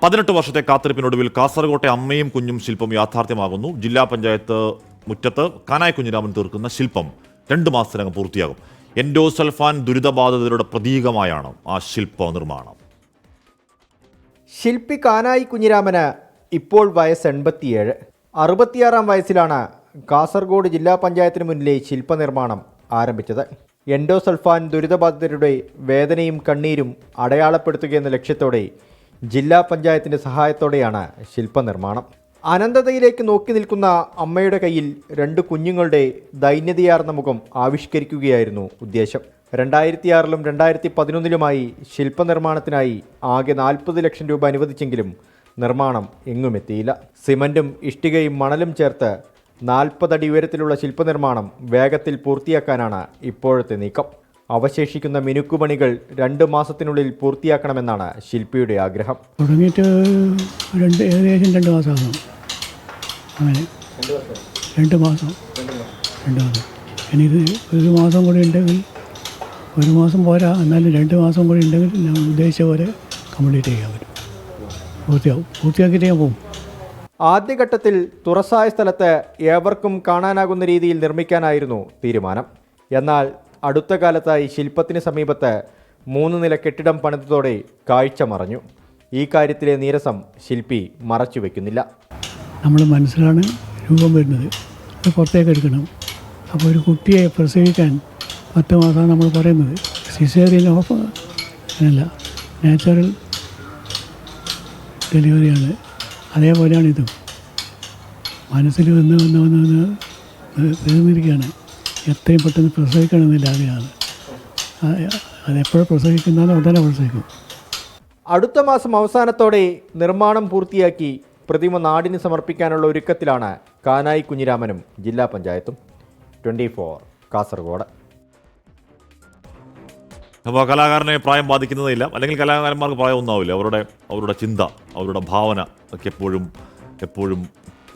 18 വർഷത്തെ കാത്തിരിപ്പിനൊടുവിൽ കാസർകോട്ടെ അമ്മയും കുഞ്ഞും ശില്പം യാഥാർത്ഥ്യമാകുന്നു. ജില്ലാ പഞ്ചായത്ത് മുറ്റത്ത് കാനായി കുഞ്ഞിരാമൻ തീർക്കുന്ന ശില്പം 2 മാസത്തിനകം പൂർത്തിയാകും. എൻഡോസൾഫാൻ ദുരിതബാധിതരുടെ പ്രതീകമായാണ് ആ ശില്പ നിർമ്മാണം. ശില്പി കാനായി കുഞ്ഞിരാമന് ഇപ്പോൾ വയസ്സ് 87. 66-ാം വയസ്സിലാണ് കാസർഗോഡ് ജില്ലാ പഞ്ചായത്തിന് മുന്നിലെ ശില്പനിർമ്മാണം ആരംഭിച്ചത്. എൻഡോസൾഫാൻ ദുരിതബാധിതരുടെ വേദനയും കണ്ണീരും അടയാളപ്പെടുത്തുകയെന്ന ലക്ഷ്യത്തോടെ ജില്ലാ പഞ്ചായത്തിൻ്റെ സഹായത്തോടെയാണ് ശില്പനിർമ്മാണം. അനന്തതയിലേക്ക് നോക്കി നിൽക്കുന്ന അമ്മയുടെ കയ്യിൽ 2 കുഞ്ഞുങ്ങളുടെ ദൈന്യതയാർന്ന മുഖം ആവിഷ്കരിക്കുകയായിരുന്നു ഉദ്ദേശം. 2006-ലും 2011-ലുമായി ശില്പനിർമ്മാണത്തിനായി ആകെ 40 ലക്ഷം രൂപ അനുവദിച്ചെങ്കിലും നിർമ്മാണം എങ്ങുമെത്തിയില്ല. സിമൻറ്റും ഇഷ്ടികയും മണലും ചേർത്ത് 40 അടി ഉയരത്തിലുള്ള ശില്പനിർമ്മാണം വേഗത്തിൽ പൂർത്തിയാക്കാനാണ് ഇപ്പോഴത്തെ നീക്കം. അവശേഷിക്കുന്ന മിനുക്കുപണികൾ 2 മാസത്തിനുള്ളിൽ പൂർത്തിയാക്കണമെന്നാണ് ശില്പിയുടെ ആഗ്രഹം. തുടങ്ങിയിട്ട് ഏകദേശം 2 മാസമാകും. അങ്ങനെ 2 മാസം ഇനി ഇത് 1 മാസം കൂടി ഉണ്ടെങ്കിൽ 1 മാസം പോരാ, എന്നാലും 2 മാസം കൂടി ഉണ്ടെങ്കിൽ ഞാൻ ഉദ്ദേശിച്ച പോലെ കംപ്ലീറ്റ് ചെയ്യാൻ പറ്റും. പൂർത്തിയാക്കിയിട്ട് ഞാൻ പോകും. ആദ്യഘട്ടത്തിൽ തുറസായ സ്ഥലത്ത് ഏവർക്കും കാണാനാകുന്ന രീതിയിൽ നിർമ്മിക്കാനായിരുന്നു തീരുമാനം. എന്നാൽ അടുത്ത കാലത്തായി ശില്പത്തിന് സമീപത്ത് 3 നില കെട്ടിടം പണിതതോടെ കാഴ്ച മറഞ്ഞു. ഈ കാര്യത്തിലെ നീരസം ശില്പി മറച്ചു വയ്ക്കുന്നില്ല. നമ്മുടെ മനസ്സിലാണ് രൂപം വരുന്നത്, അത് പുറത്തേക്ക് എടുക്കണം. അപ്പോൾ ഒരു കുട്ടിയെ പ്രസവിക്കാൻ 10 മാസമാണ് നമ്മൾ പറയുന്നത്. സിസേറിയൻ ഓഫ് അങ്ങനല്ല, നാച്ചുറൽ ഡെലിവറിയാണ്. അതേപോലെയാണ് ഇതും. മനസ്സിൽ വന്ന് തീർന്നിരിക്കുകയാണ്. എത്രയും പെട്ടെന്ന് പ്രസവിക്കണമെന്നില്ല ആഗ്രഹമാണ്. അതെപ്പോഴും പ്രസവിക്കുന്നതാണ്, ഉടനെ പ്രസവിക്കും. അടുത്ത മാസം അവസാനത്തോടെ നിർമ്മാണം പൂർത്തിയാക്കി പ്രതിമ നാടിന് സമർപ്പിക്കാനുള്ള ഒരുക്കത്തിലാണ് കാനായി കുഞ്ഞിരാമനും ജില്ലാ പഞ്ചായത്തും. 24 കാസർഗോഡ്. അപ്പോൾ കലാകാരനെ പ്രായം ബാധിക്കുന്നതില്ല, അല്ലെങ്കിൽ കലാകാരന്മാർക്ക് പ്രായം ഒന്നാവില്ല. അവരുടെ ചിന്ത, അവരുടെ ഭാവന ഒക്കെ എപ്പോഴും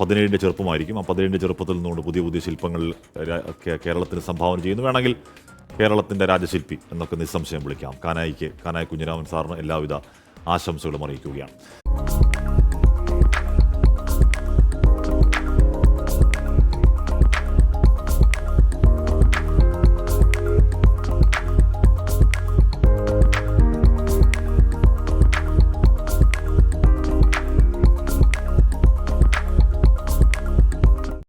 17ൻ്റെ ചെറുപ്പമായിരിക്കും. ആ 17ൻ്റെ ചെറുപ്പത്തിൽ നിന്നുകൊണ്ട് പുതിയ ശില്പങ്ങൾ കേരളത്തിന് സംഭാവന ചെയ്യുന്നു. വേണമെങ്കിൽ കേരളത്തിൻ്റെ രാജശില്പി എന്നൊക്കെ നിസ്സംശയം വിളിക്കാം. കാനായി കുഞ്ഞിരാമൻ സാറിന് എല്ലാവിധ ആശംസകളും അറിയിക്കുകയാണ്.